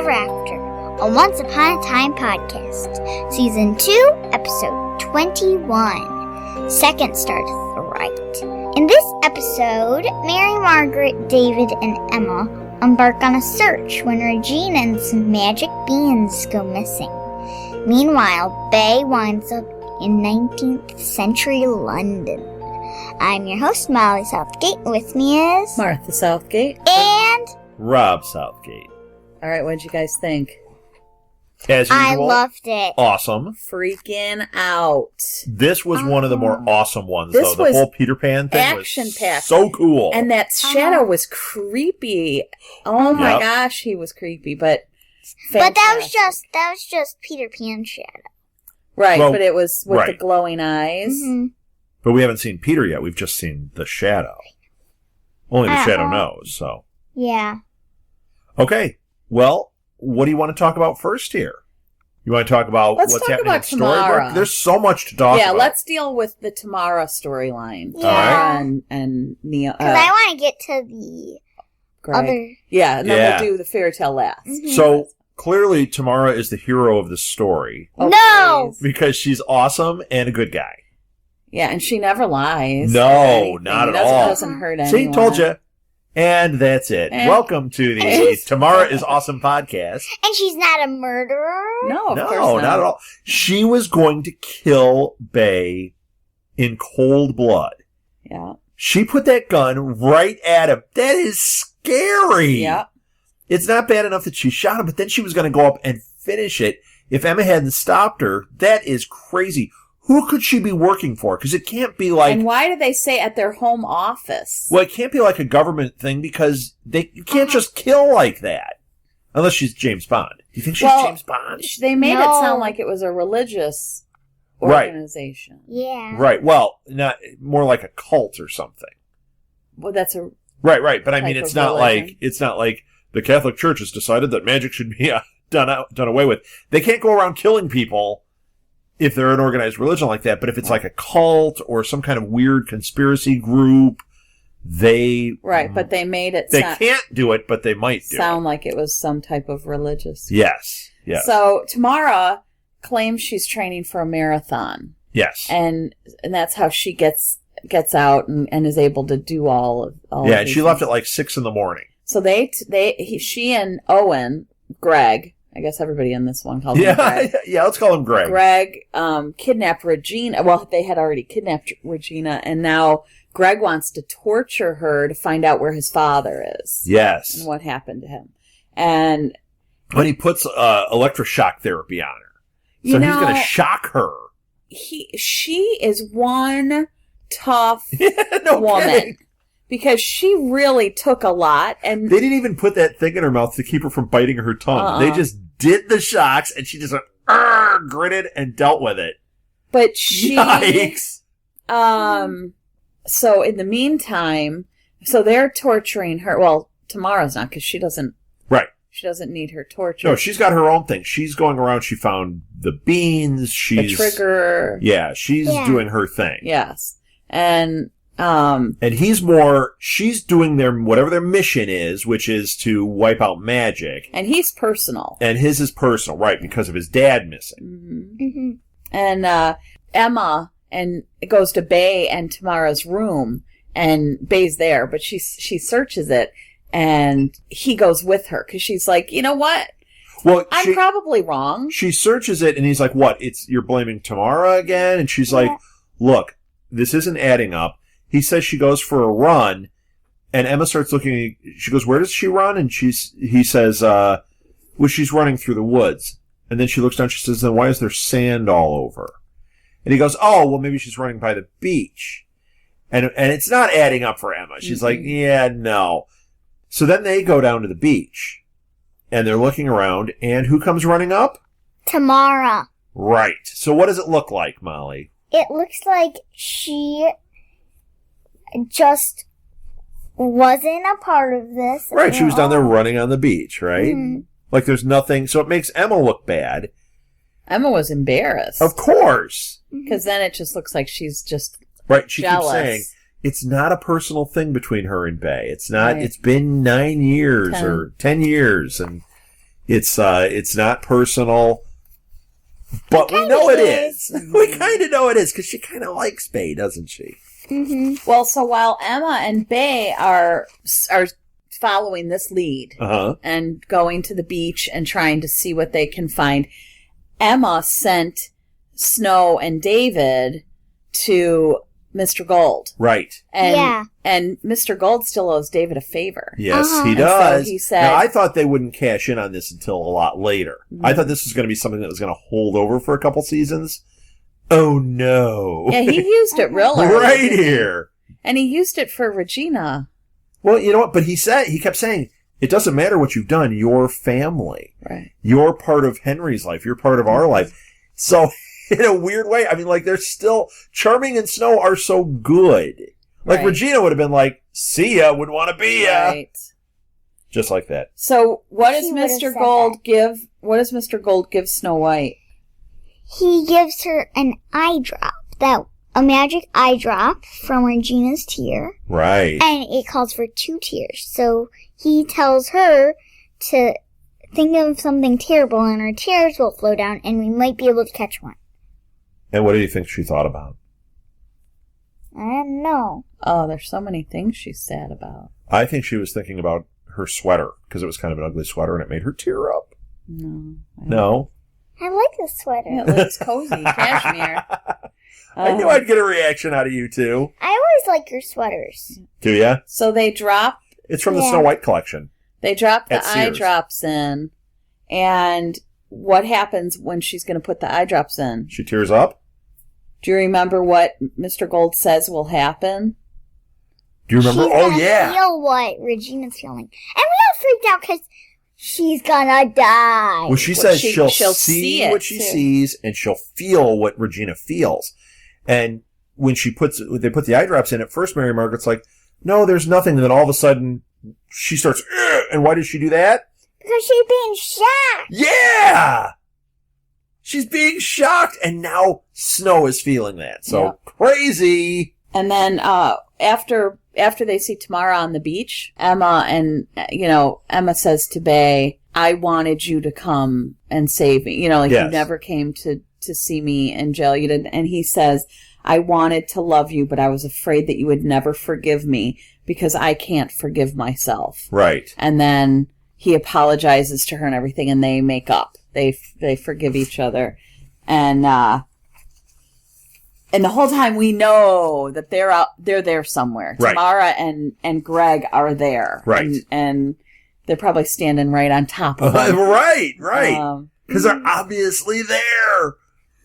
Ever After, a Once Upon a Time podcast, Season 2, Episode 21, Second Star to the Right. In this episode, Mary, Margaret, David, and Emma embark on a search when Regina and some magic beans go missing. Meanwhile, Bay winds up in 19th century London. I'm your host, Molly Southgate. With me is Martha Southgate and Rob Southgate. All right, what'd you guys think? As usual, I loved it. Awesome. Freaking out. This was one of the more awesome ones, This though. was The whole Peter Pan thing was action-packed. so cool. And that shadow was creepy. Oh my gosh, he was creepy, but fantastic. But that was just Peter Pan shadow. Right, Well, but it was with the right. glowing eyes. Mm-hmm. But we haven't seen Peter yet. We've just seen the shadow. Only the shadow knows, so. Yeah. Okay, well, what do you want to talk about first here? You want to talk about Let's what's talk happening about in Storybook? Tamara. There's so much to talk Yeah, about. let's deal with the Tamara storyline. Yeah. All right. And Neil. Because I want to get to the Greg. other... Yeah, and then Yeah. we'll do the fairy tale last. Mhm. So, clearly, Tamara is the hero of the story Oh, No! please. because she's awesome and a good guy. Yeah, and she never lies. No, or anything. not It at all. doesn't hurt anyone. See, told you. And that's it. Eh. Welcome to the Tamara is Awesome podcast. And she's not a murderer? No, of course No, not at all. She was going to kill Bay in cold blood. Yeah. She put that gun right at him. That is scary. Yeah. It's not bad enough that she shot him, but then she was going to go up and finish it. If Emma hadn't stopped her, that is crazy. Who could she be working for? Because it can't be like... And why do they say at their home office? Well, it can't be like a government thing because you can't just kill like that. Unless she's James Bond. Do you think she's James Bond? They made No. it sound like it was a religious Right. organization. Yeah. Right. Well, not more like a cult or something. Well, that's a... Right. But I mean, Type it's of not religion. like the Catholic Church has decided that magic should be done away with. They can't go around killing people if they're an organized religion like that. But if it's like a cult or some kind of weird conspiracy group, they Right, but they made it they can't do it, but they might do sound it. like it was some type of religious... Yes. So, Tamara claims she's training for a marathon. Yes. And that's how she gets out and is able to do all of Yeah, and these she left things. at like 6 a.m. So she and Owen, Greg, I guess everybody in this one calls him Yeah, Greg. yeah. Let's call him Greg. Kidnapped Regina. Well, they had already kidnapped Regina, and now Greg wants to torture her to find out where his father is. Yes. And what happened to him. And But he puts electroshock therapy on her, so he's going to shock her. she is one tough No woman. kidding. Because she really took a lot, and They didn't even put that thing in her mouth to keep her from biting her tongue. They just did the shocks, and she just went, gritted and dealt with it. but she, Yikes! So in the meantime, so they're torturing her. Well, Tamara's not because she doesn't need her torture. No, she's got her own thing. She's going around. She found the beans. the She's trigger. Yeah, she's doing her thing. Yes, and she's doing whatever their mission is, which is to wipe out magic. and he's personal. And his is personal, right, because of his dad missing. Mm-hmm. And Emma goes to Bay and Tamara's room, and Bay's there, but she searches it, and he goes with her because she's like, you know what? Well, I'm probably wrong. She searches it, and he's like, what? You're blaming Tamara again? And she's like, look, this isn't adding up. He says she goes for a run, and Emma starts looking. She goes, where does she run? And he says, well, she's running through the woods. And then she looks down, she says, then why is there sand all over? And he goes, oh, well, maybe she's running by the beach. And it's not adding up for Emma. She's like, yeah, no. So then they go down to the beach, and they're looking around, and who comes running up? Tamara. Right. So what does it look like, Molly? It looks like she just wasn't a part of this. Right, she was down there running on the beach, right? Mhm. Like there's nothing, so it makes Emma look bad. Emma was embarrassed. Of course. Because then it just looks like she's just Right, she jealous. keeps saying, it's not a personal thing between her and Bay. It's not, Right. It's been 9 years 10. or 10 years, and It's not personal, but we know it is. We kind of know it is because she kind of likes Bay, doesn't she? Mm-hmm. Well, so while Emma and Bay are following this lead and going to the beach and trying to see what they can find, Emma sent Snow and David to Mr. Gold. Right. And Mr. Gold still owes David a favor. Yes, he does. So he said, now, I thought they wouldn't cash in on this until a lot later. Mm-hmm. I thought this was going to be something that was going to hold over for a couple seasons. Oh, no. Yeah, he used it real early. Right here. And he used it for Regina. Well, you know what? But he kept saying, it doesn't matter what you've done. You're family. Right. You're part of Henry's life. You're part of our life. So, in a weird way, I mean, like, they're still, Charming and Snow are so good. Like, Regina would have been like, see ya, would want to be ya. Right. Just like that. So, what does Mr. Gold give Snow White? He gives her an eye drop, a magic eye drop from Regina's tear. Right. And it calls for 2 tears. So he tells her to think of something terrible and her tears will flow down and we might be able to catch one. And what do you think she thought about? I don't know. Oh, there's so many things she's sad about. I think she was thinking about her sweater because it was kind of an ugly sweater and it made her tear up. No? I like this sweater. Yeah, it looks cozy. Cashmere. I knew I'd get a reaction out of you, too. I always like your sweaters. Do ya? So they drop... It's from the Snow White collection. They drop the eye drops in. And what happens when she's going to put the eye drops in? She tears up? Do you remember what Mr. Gold says will happen? Do you remember? She's feel what Regina's feeling. And we all freaked out because she's gonna die. Well, she says she'll see what she sees and she'll feel what Regina feels. And when they put the eye drops in, at first Mary Margaret's like, no, there's nothing. And then all of a sudden she starts, ugh! And why does she do that? Because she's being shocked. Yeah! She's being shocked. And now Snow is feeling that. So crazy. And then after they see Tamara on the beach, Emma says to Bay, I wanted you to come and save me. You never came to see me in jail. You didn't. And he says, I wanted to love you, but I was afraid that you would never forgive me because I can't forgive myself. Right. And then he apologizes to her and everything, and they make up. They forgive each other. And the whole time we know that they're there somewhere. Right. Tamara and Greg are there. Right. And they're probably standing right on top of them. Right. Because they're obviously there.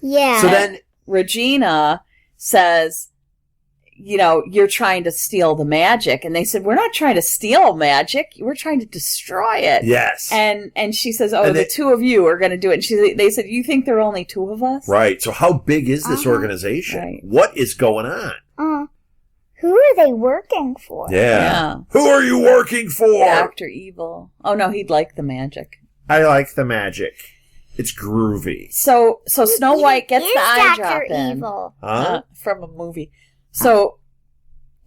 Yeah. So then Regina says, you're trying to steal the magic. And they said, we're not trying to steal magic. We're trying to destroy it. Yes. And she says, the 2 of you are going to do it. And they said, you think there are only 2 of us? Right. So how big is this organization? Right. What is going on? Who are they working for? Yeah. Who are you working for? Dr. Evil. Oh, no, he'd like the magic. I like the magic. It's groovy. So Snow White gets the eye drop Dr. in. Evil? From a movie. So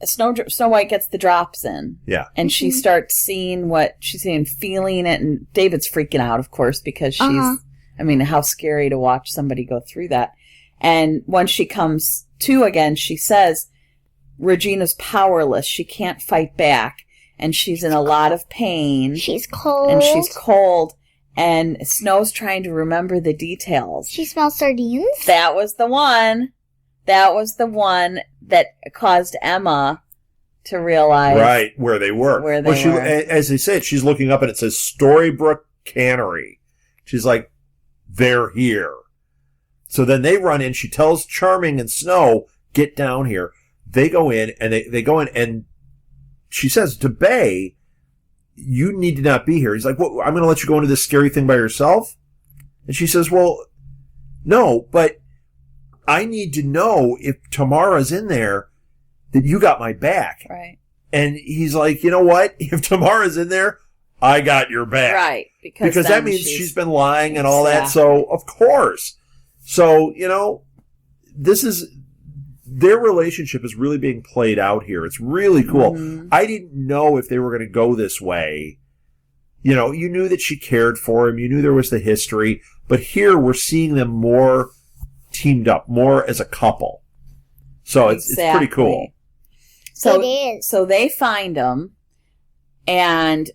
Snow White gets the drops in. Yeah. And she starts seeing what she's seeing, feeling it. And David's freaking out, of course, because how scary to watch somebody go through that. And when she comes to again, she says, Regina's powerless. She can't fight back. And she's in a lot of pain. She's cold. And Snow's trying to remember the details. She smells sardines? That was the one that caused Emma to realize. Right, where they were. As they said, she's looking up and it says Storybrooke Cannery. She's like, they're here. So then they run in. She tells Charming and Snow, get down here. They go in and they go in and she says to Bay, you need to not be here. He's like, well, I'm going to let you go into this scary thing by yourself? And she says, well, no, but I need to know if Tamara's in there that you got my back. Right. And he's like, you know what? If Tamara's in there, I got your back. Right. Because that means she's been lying and all that. So, of course. So, their relationship is really being played out here. It's really cool. Mm-hmm. I didn't know if they were going to go this way. you know, you knew that she cared for him. You knew there was the history. But here we're seeing them more teamed up, more as a couple. So it's pretty cool. So, it is. So they find him, and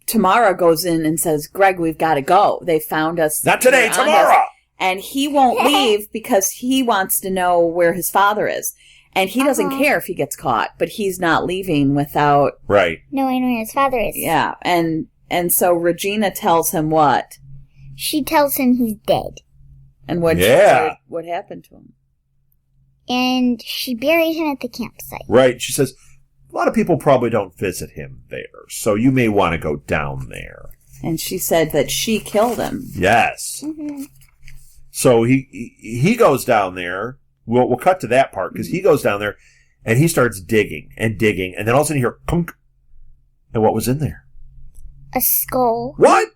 Tamara goes in and says, Greg, we've got to go. They found us. Not today, tomorrow! And he won't leave because he wants to know where his father is. And he doesn't care if he gets caught, but he's not leaving without... Right. knowing where his father is. Yeah, and so Regina tells him what? She tells him he's dead. And what happened to him? And she buried him at the campsite. Right. She says, a lot of people probably don't visit him there, so you may want to go down there. And she said that she killed him. Yes. Mm-hmm. So he goes down there. We'll cut to that part, because he goes down there, and he starts digging, and then all of a sudden you hear clunk. And what was in there? A skull. What?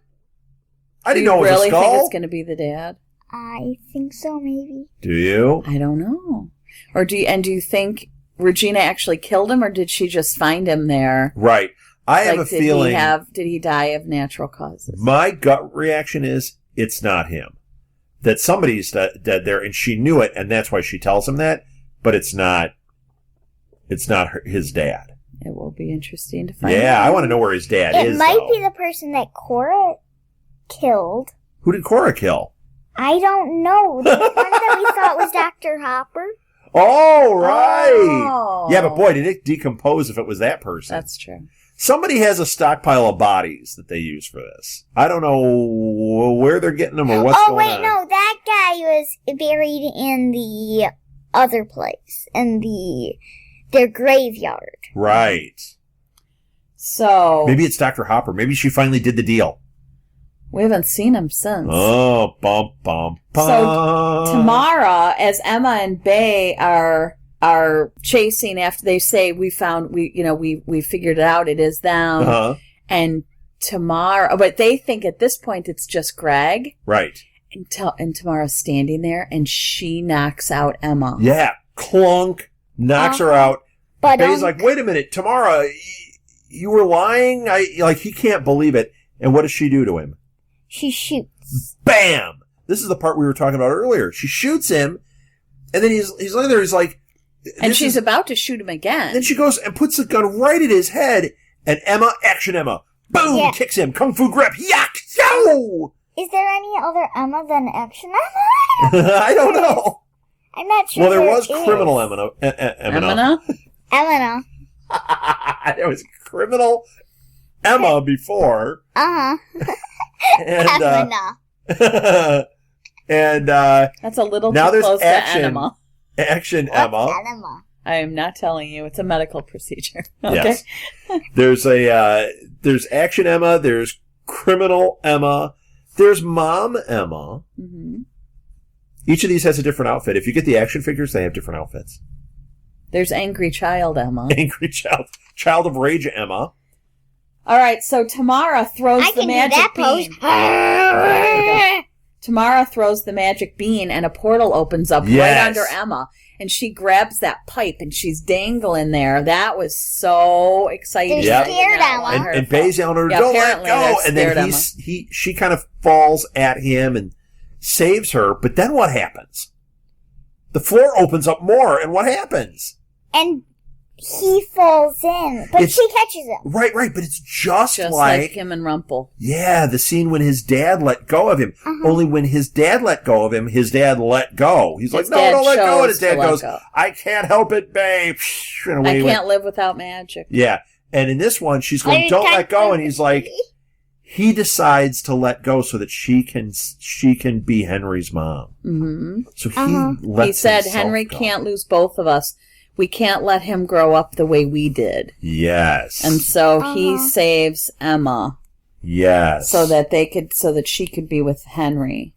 I didn't know it was a skull. Do you really think it's going to be the dad? I think so, maybe. Do you? I don't know. Or do you think Regina actually killed him, or did she just find him there? Right. I have a feeling. Did he die of natural causes? My gut reaction is it's not him. That somebody's dead there, and she knew it, and that's why she tells him that. But it's not. It's not his dad. It will be interesting to find out. Yeah, I want to know where his dad is. It might be the person that Cora killed. Who did Cora kill? I don't know. The one that we thought was Dr. Hopper. Oh, right. Oh. Yeah, but boy, did it decompose if it was that person. That's true. Somebody has a stockpile of bodies that they use for this. I don't know where they're getting them or what's going on. Oh, wait, no. That guy was buried in the other place, in their graveyard. Right. So... maybe it's Dr. Hopper. Maybe she finally did the deal. We haven't seen him since. Oh, bum, bum, bum. So Tamara, as Emma and Bay are chasing after they say we figured it out, it is them. Uh-huh. And Tamara, but they think at this point it's just Greg. Right. And Tamara's standing there, and she knocks out Emma. Yeah, clunk, knocks her out. But Bay's like, wait a minute, Tamara, you were lying? He can't believe it. And what does she do to him? she shoots. Bam! This is the part we were talking about earlier. She shoots him, and then he's laying there, he's like... and she's about to shoot him again. Then she goes and puts the gun right at his head, and Action Emma, boom, Yeah. kicks him, kung fu grip, yak, yo! Is there any other Emma than Action Emma? I don't know. I'm not sure. Well, there was is. Criminal Emma. Emma? Emma. There was Criminal Emma before. Uh-huh. And, Emma. and That's a little now too there's close Action to Emma. Action What's Emma. Emma? I am not telling you. It's a medical procedure. Okay. Yes. There's Action Emma. There's Criminal Emma. There's Mom Emma. Mm-hmm. Each of these has a different outfit. If you get the action figures, they have different outfits. There's Angry Child Emma. Angry Child of Rage Emma. All right, so Tamara throws I the can magic do that bean. pose. Tamara throws the magic bean, and a portal opens up Yes. right under Emma. And she grabs that pipe, and she's dangling there. That was so exciting. They're Yep. scared, Emma. And Bay's yelling at her, Yeah, don't let apparently go. they're And then scared, she kind of falls at him and saves her. But then what happens? The floor opens up more, and what happens? And he falls in, but she catches him. Right, but it's just Just like like him and Rumple. yeah, the scene when his dad let go of him. Uh-huh. Only when his dad let go of him, his dad let go. He's like, His no, dad don't let go. And his chose to dad let goes, go. I can't help it, babe. And away I he can't went. live without magic. Yeah. And in this one, she's going, don't let go. And he's like, he decides to let go so that she can be Henry's mom. Mm-hmm. So he Uh-huh. lets He said, himself Henry go. can't lose both of us. We can't let him grow up the way we did. Yes. And so he Uh-huh. saves Emma yes. so that she could be with Henry.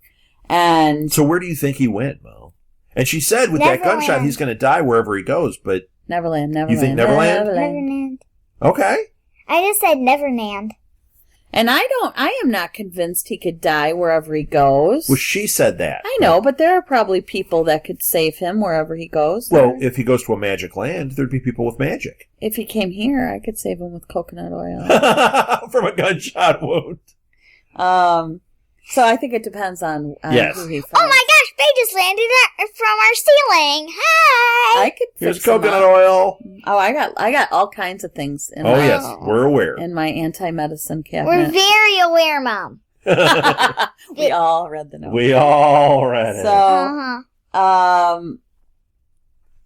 And So where do you think he went, Mo? And she said with that Neverland. gunshot, he's going to die wherever he goes, but Neverland. You think Neverland? Neverland. okay. I just said Neverland. And I am not convinced he could die wherever he goes. Well, she said that. I know, but there are probably people that could save him wherever he goes. Well, if he goes to a magic land, there'd be people with magic. If he came here, I could save him with coconut oil. From a gunshot wound. So I think it depends on yes. who he finds. Oh my gosh, they just landed from our ceiling. Hi! I could Here's fix them coconut up. oil. Oh, I got all kinds of things in my, yes, we're aware. in my anti-medicine We're cabinet. very aware, Mom. We all read the note. We all read it. So,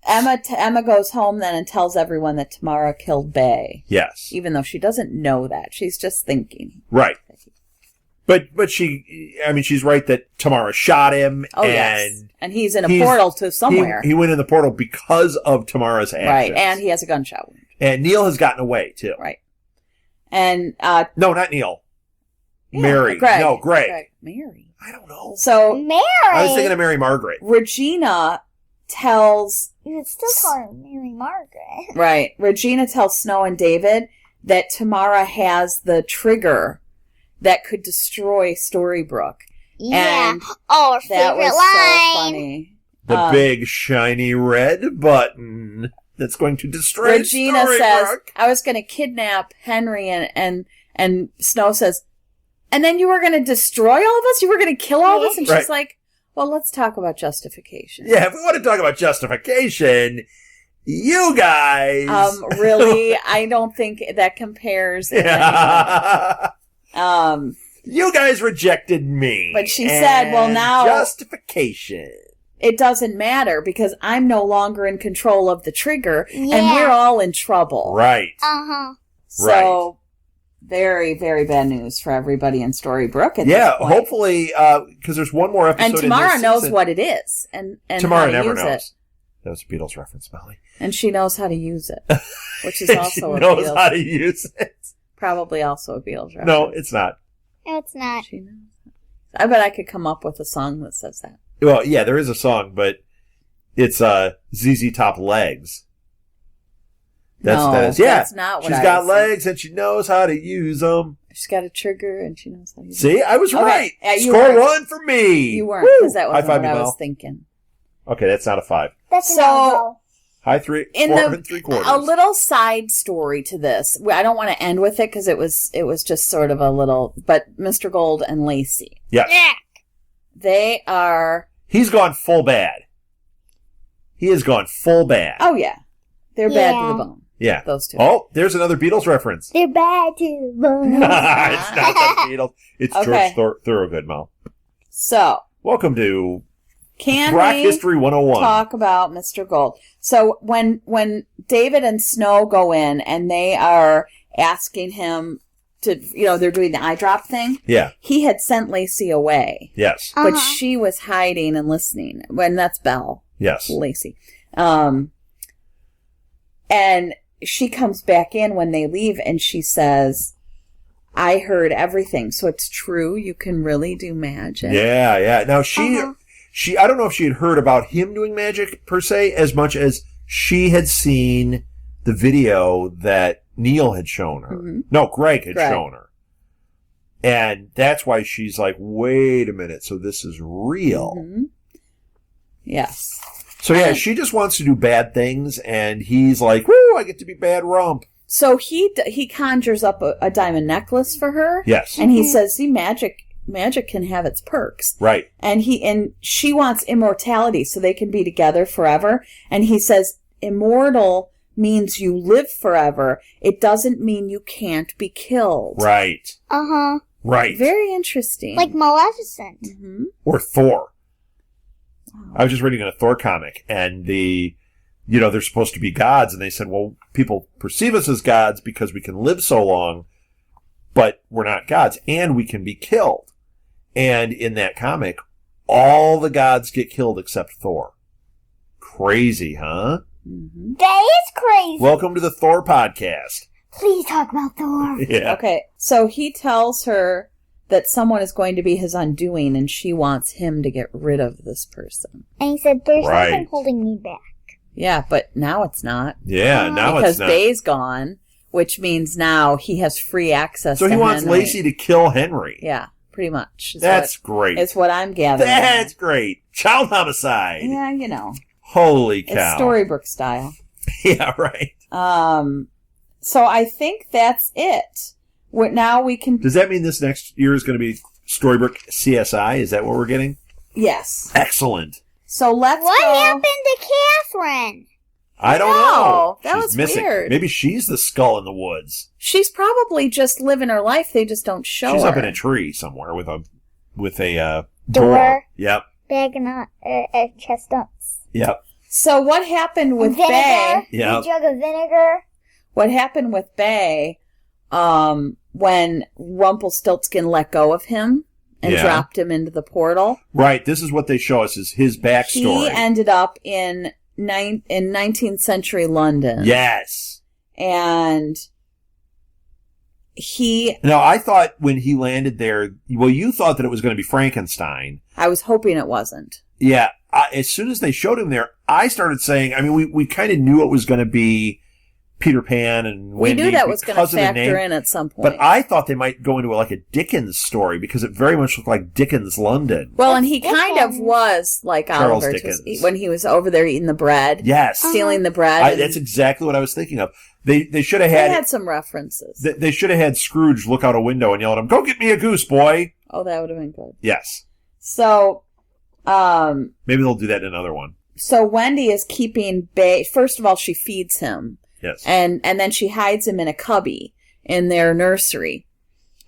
Emma goes home then and tells everyone that Tamara killed Bay. Yes. Even though she doesn't know that. She's just thinking. Right. But she's right that Tamara shot him. Oh, and yes. And he's in a portal to somewhere. He went in the portal because of Tamara's actions. Right. And he has a gunshot wound. And Neil has gotten away, too. Right. And, no, not Neil. yeah, Mary. Greg. No, Greg. Mary. I don't know. So, Mary! I was thinking of Mary Margaret. Regina tells... You would still call her Mary Margaret. Right. Regina tells Snow and David that Tamara has the trigger that could destroy Storybrooke. Yeah. And our that favorite was line. so funny. The big, shiny red button that's going to destroy Regina Storybrooke. says, I was going to kidnap Henry, and Snow says, and then you were going to destroy all of us? You were going to kill all of us? And she's Right. like, well, let's talk about justification. Yeah, if we want to talk about justification, you guys... Really? I don't think that compares. Yeah. You guys rejected me. But she said, well, now... Justification. It doesn't matter because I'm no longer in control of the trigger, and Yeah. we're all in trouble. Right. Uh-huh. So, very, very bad news for everybody in Storybrooke at Yeah, this point. hopefully, because there's one more episode And in Tamara this knows season. what it is, and Tamara how to never use knows. it. That was a Beatles reference, Molly. And she knows how to use it, which is she also a knows Beatles. how to use it. Probably also a Beatles reference. No, it's not. No, it's not. She knows. I bet I could come up with a song that says that. Well, yeah, there is a song, but it's ZZ Top Legs. That is. Yeah, that's not what she's I got was saying. legs and she knows how to use them. She's got a trigger and she knows how to use it. See, I was Okay. right. Yeah, you Score weren't. one for me. You weren't, Woo! because that wasn't High five what me, I Mel. was thinking. Okay, that's not a 5. That's So- an elbow. High 4 In and 3/4. a little side story to this. I don't want to end with it because it was just sort of a little. But Mr. Gold and Lacey, Yes. Yeah. they are. He's gone full bad. He has gone full bad. Oh yeah, they're bad to Yeah. the bone. Yeah. Those two. Oh, there's another Beatles reference. They're bad to the bone. It's not the Beatles. It's Okay. George Thorogood, Mel. So Welcome to can Rock we History 101. talk about Mr. Gold? So when David and Snow go in and they are asking him to, they're doing the eye drop thing. Yeah. He had sent Lacey away, Yes. but Uh-huh. she was hiding and listening. When that's Belle. Yes. Lacey. And she comes back in when they leave and she says, I heard everything. So it's true. You can really do magic. Yeah, yeah. Now she, Uh-huh. I don't know if she had heard about him doing magic per se, as much as she had seen the video that Neil had shown her. Mhm. No, Greg had Greg. shown her. And that's why she's like, wait a minute. So this is real. Mhm. Yes. So yeah, And- she just wants to do bad things. And he's like, woo, I get to be bad rump. So he conjures up a diamond necklace for her. Yes. And he says, see, magic can have its perks. Right. And she wants immortality so they can be together forever. And he says, immortal means you live forever. It doesn't mean you can't be killed. Right. Uh-huh. Right. Very interesting. Like Maleficent. Mm-hmm. Or Thor. I was just reading a Thor comic, and they're supposed to be gods, and they said, well, people perceive us as gods because we can live so long, but we're not gods, and we can be killed. And in that comic, all the gods get killed except Thor. Crazy, huh? Mm-hmm. That is crazy. Welcome to the Thor podcast. Please talk about Thor. Yeah. Okay, so he tells her that someone is going to be his undoing, and she wants him to get rid of this person. And he said, there's Right. something holding me back. Yeah, but now it's not. Yeah, now because it's not. Bay's gone, which means now he has free access So to he wants Henry. Lacey to kill Henry. Yeah, pretty much. That's great. It's what I'm gathering. That's great. Child homicide. Yeah, you know. Holy cow. It's Storybrooke style. Yeah, right. So I think that's it. Now we can... Does that mean this next year is going to be Storybrooke CSI? Is that what we're getting? Yes. Excellent. So let's What go... happened to Catherine? I don't know. That She's was missing. weird. Maybe she's the skull in the woods. She's probably just living her life. They just don't show She's her. up in a tree somewhere with a Door. Yep. Bagging on chestnuts. Yep. So what happened with Vinegar. Bay? Yeah. A jug of vinegar. What happened with Bay when Rumpelstiltskin let go of him and Yeah. dropped him into the portal? Right. This is what they show us is his backstory. He ended up in 19th century London. Yes. And he... Now, I thought when he landed there, well, you thought that it was going to be Frankenstein. I was hoping it wasn't. Yeah. As soon as they showed him there, I started saying, I mean, we kind of knew it was going to be Peter Pan and Wendy. We knew that was going to because of the factor name. in at some point. But I thought they might go into like a Dickens story because it very much looked like Dickens London. Well, and he Dickens. kind of was like Charles Oliver Dickens. when he was over there eating the bread. Yes. Stealing the bread. and That's exactly what I was thinking of. They should have they had, had some references. they should have had Scrooge look out a window and yell at him, "Go get me a goose, boy." Oh, that would have been good. Yes. So, Maybe they'll do that in another one. so Wendy is keeping Bay. First of all, she feeds him. Yes. And then she hides him in a cubby in their nursery.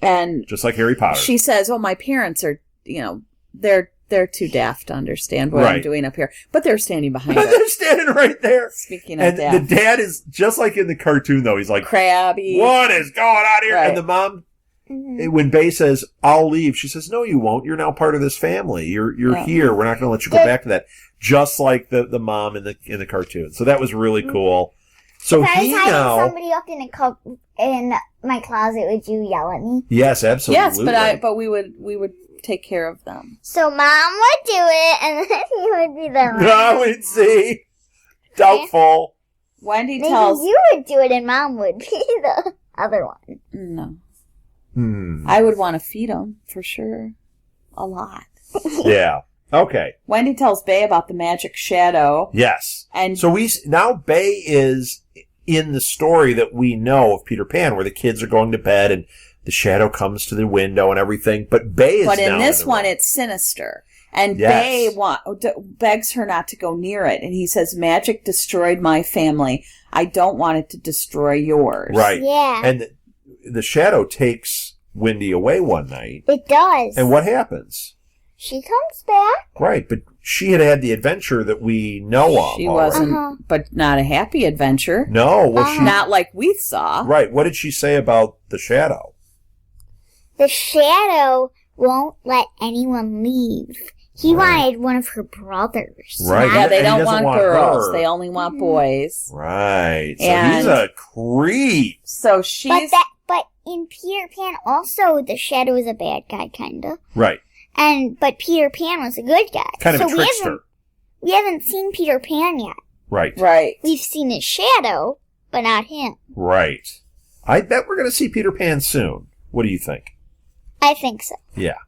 And Just like Harry Potter. she says, "Oh, my parents are, they're too daft to understand what I'm Right. doing up here." But they're standing behind But her. they're standing right there. Speaking of And daft. the dad is just like in the cartoon, though. He's like, Crabby. "What is going on here?" Right. And the mom, Mhm. when Bay says, "I'll leave," she says, "No, you won't. You're now part of this family. You're Yeah. here. We're not going to let you go back to that." Just like the mom in the cartoon. So that was really cool. So If I he was hiding now, somebody up in my closet, would you yell at me? yes, absolutely. Yes, but we would take care of them. So Mom would do it, and then you would be the I would see. Doubtful. Wendy Maybe tells you would do it, and Mom would be the other one. no. Hmm. I would want to feed them for sure, a lot. Yeah. Okay. Wendy tells Bay about the magic shadow, Yes. and So now Bay is in the story that we know of Peter Pan, where the kids are going to bed and the shadow comes to the window and everything. But Bay is but in now this the one, room. it's sinister. And Yes. Bay begs her not to go near it, and he says, "Magic destroyed my family. I don't want it to destroy yours." Right. Yeah, And the shadow takes Wendy away one night. it does. And what happens? She comes back. Right, but she had the adventure that we know of. She already. wasn't, Uh-huh. but not a happy adventure. No, well, she. Not like we saw. Right, what did she say about the shadow? The shadow won't let anyone leave. He Right. wanted one of her brothers. Right. not- Yeah, they And he don't doesn't want want girls. her. They only want boys. Right, so And- he's a creep. So she's... But in Peter Pan also the shadow is a bad guy kinda. Right, But Peter Pan was a good guy. kind of so a trickster. we haven't seen Peter Pan yet. Right, Right. We've seen his shadow, but not him. right. I bet we're going to see Peter Pan soon. What do you think? I think so. Yeah.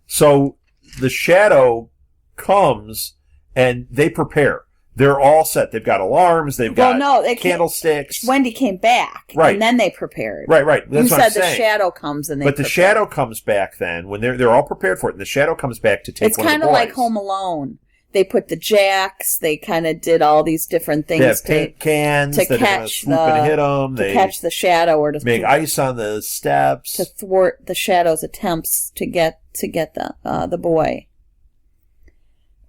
So the shadow comes and they prepare. They're all set. They've got alarms. They've got candlesticks. Wendy came back. Right. And then they prepared. Right. That's You what I'm said the saying. shadow comes and they But the prepare. shadow comes back then when they're all prepared for it. And the shadow comes back to take It's one of kind the of boys. like Home Alone. They put the jacks. They kind of did all these different They have things paint cans to that are going to catch swoop and hit them. to They catch the shadow or to make ice on the steps. to thwart the shadow's attempts to get the boy.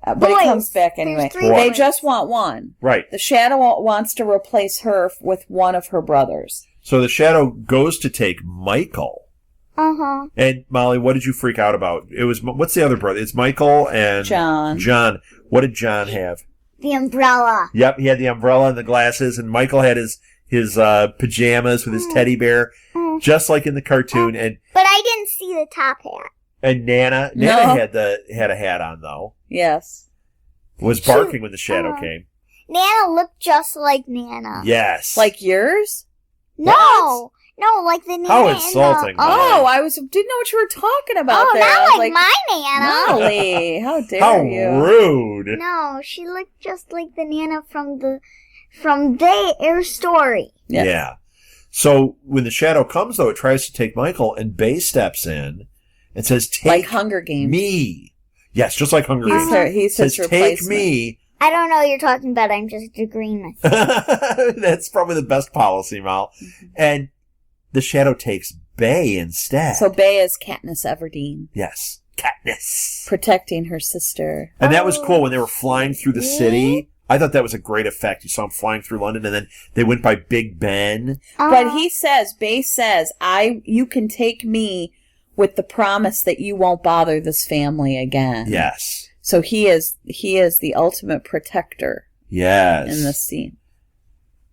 But he Boys. comes back There's anyway. 3 They boys. just want one. Right. The shadow wants to replace her with one of her brothers. So the shadow goes to take Michael. Uh-huh. And Molly, what did you freak out about? It was what's the other brother? It's Michael and John. John. What did John have? The umbrella. Yep, he had the umbrella and the glasses, and Michael had his pajamas with his teddy bear, just like in the cartoon. And But I didn't see the top hat. Nana No. had a hat on though. Yes. Was barking when the shadow came. Nana looked just like Nana. Yes, Like yours? No, no, like the Nana. How insulting, In the, Oh, I didn't know what you were talking about oh, there. I not was like my Nana. Molly, how dare How you? rude. No, she looked just like the Nana from their story. Yes. Yeah. So when the shadow comes, though, it tries to take Michael, and Bay steps in and says, "Take Like Hunger Games. me." Yes, just like Hunger Games. He's Says, his "Take replacement. I me." don't know what you're talking about. I'm just agreeing with you. That's probably the best policy, Mal. And the shadow takes Bay instead. So Bay is Katniss Everdeen, Yes, Katniss. protecting her sister. And that was cool when they were flying through the city. I thought that was a great effect. You saw them flying through London, and then they went by Big Ben. But Bay says, you can take me with the promise that you won't bother this family again. Yes. So he is the ultimate protector Yes. in this scene.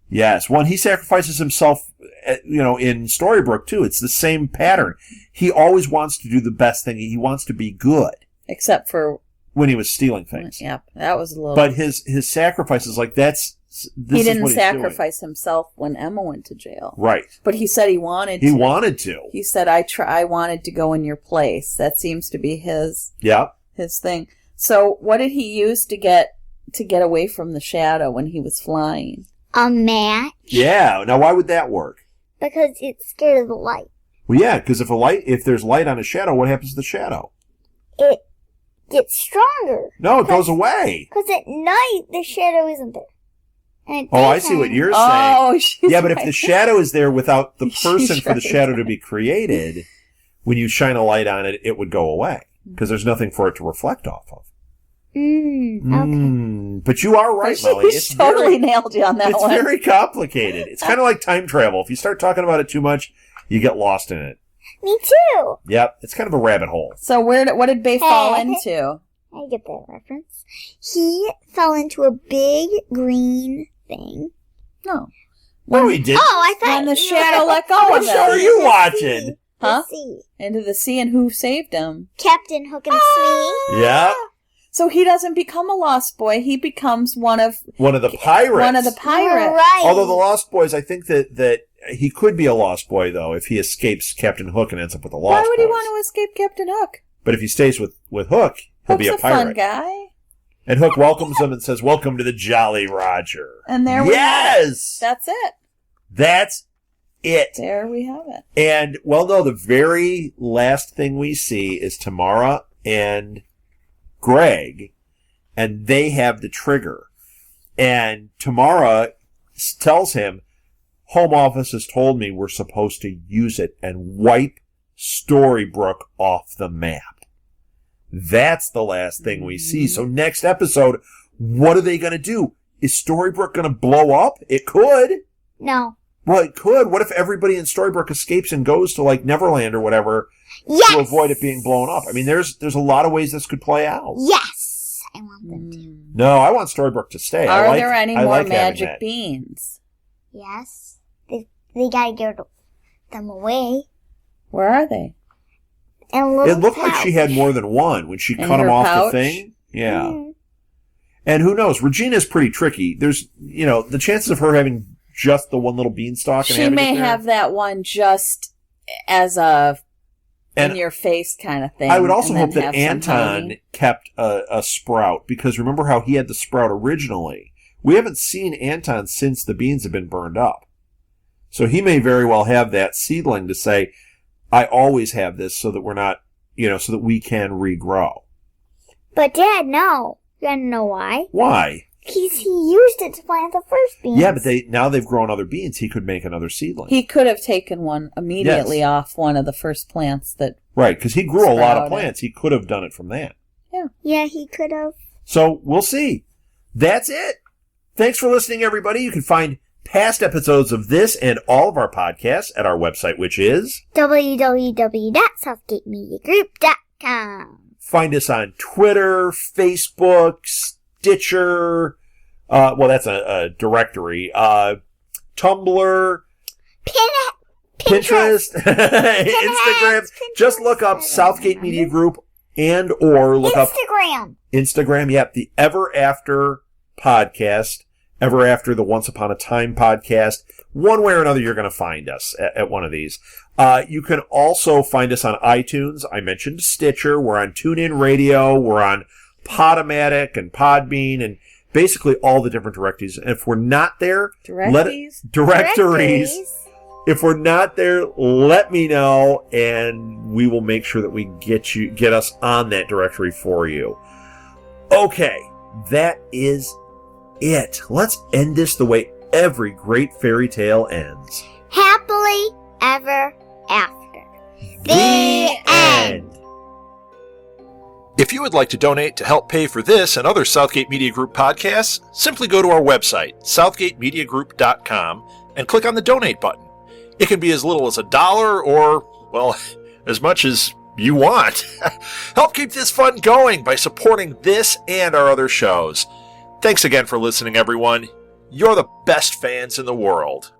Yes. Well, and he sacrifices himself, in Storybrooke, too. It's the same pattern. He always wants to do the best thing. He wants to be good. Except for when he was stealing things. Yep, that was a little. But his sacrifice is like, this he is didn't what he's sacrifice himself when Emma went to jail. Right. But he said he wanted to. He wanted to. He said, I wanted to go in your place. That seems to be his thing. So what did he use to get away from the shadow when he was flying? A match. Yeah. Now, why would that work? Because it's scared of the light. Well, yeah, because if there's light on a shadow, what happens to the shadow? It gets stronger. No, it goes away. Because at night, the shadow isn't there. And at I see what daytime- you're saying. Oh, she's Yeah, but right. if the shadow is there without the person She's for the right. shadow to be created, when you shine a light on it, it would go away. Because there's nothing for it to reflect off of. Okay. But you are right, Molly. She totally nailed you on that It's one. very complicated. It's kind of like time travel. If you start talking about it too much, you get lost in it. Me too. Yep, it's kind of a rabbit hole. So what did Bay fall into? I get that reference. He fell into a big green thing. No. No, he didn't. Oh, I thought When the you shadow were- let go What of show are him. you watching? Huh? The sea. Into the sea, and who saved him? Captain Hook and Smee. Yeah, So he doesn't become a lost boy. He becomes one of the pirates. One of the pirates. Right. Although the Lost Boys, I think that he could be a Lost Boy, though, if he escapes Captain Hook and ends up with the Lost Why would he Boys. want to escape Captain Hook? But if he stays with Hook, he'll Hook's be a a fun pirate. guy. And Hook welcomes him and says, "Welcome to the Jolly Roger." And there we have it. Yes! That's it. That's it. There we have it. And, well, no, the very last thing we see is Tamara and Greg, and they have the trigger. And Tamara tells him, "Home Office has told me we're supposed to use it and wipe Storybrooke off the map." That's the last thing we see. So next episode, what are they going to do? Is Storybrooke going to blow up? It could. No. Well, it could. What if everybody in Storybrooke escapes and goes to, like, Neverland or whatever Yes. to avoid it being blown up? I mean, there's a lot of ways this could play out. Yes. I want them to. No, I want Storybrooke to stay. Are there any I more like having magic that. beans? Yes. They gotta give them away. Where are they? And a little It looked like pouch. she had more than one when she In cut them her off pouch? the thing. Yeah. Mhm. And who knows? Regina's pretty tricky. There's, the chances of her having just the one little beanstalk and She having may it there, have that one just as a And in your face kind of thing. I would also and then hope that have some Anton honey. kept a sprout, because remember how he had the sprout originally? We haven't seen Anton since the beans have been burned up. So he may very well have that seedling to say, "I always have this so that we're not, so that we can regrow." But Dad, no. You wanna know why? Why? Because he used it to plant the first beans. Yeah, but now they've grown other beans. He could make another seedling. He could have taken one immediately Yes. off one of the first plants that. Right, because he grew a lot of Sprouted. plants. He could have done it from that. Yeah, he could have. So we'll see. That's it. Thanks for listening, everybody. You can find past episodes of this and all of our podcasts at our website, which is www.southgatemediagroup.com. find us on Twitter, Facebook, Stitcher. That's a directory. Tumblr, Pinterest, Instagram. Just look up Southgate Media Group or look up Instagram. Instagram. Yep, the Ever After podcast. ever after the Once Upon a Time podcast. One way or another, you're going to find us at one of these. You can also find us on iTunes. I mentioned Stitcher. We're on TuneIn Radio. We're on Podomatic and Podbean and basically all the different directories. And if we're not there, directories. If we're not there, let me know, and we will make sure that we get us on that directory for you. Okay, that is it. Let's end this the way every great fairy tale ends. Happily ever after. The end. If you would like to donate to help pay for this and other Southgate Media Group podcasts, simply go to our website, southgatemediagroup.com, and click on the donate button. It can be as little as $1 or, well, as much as you want. Help keep this fun going by supporting this and our other shows. Thanks again for listening, everyone. You're the best fans in the world.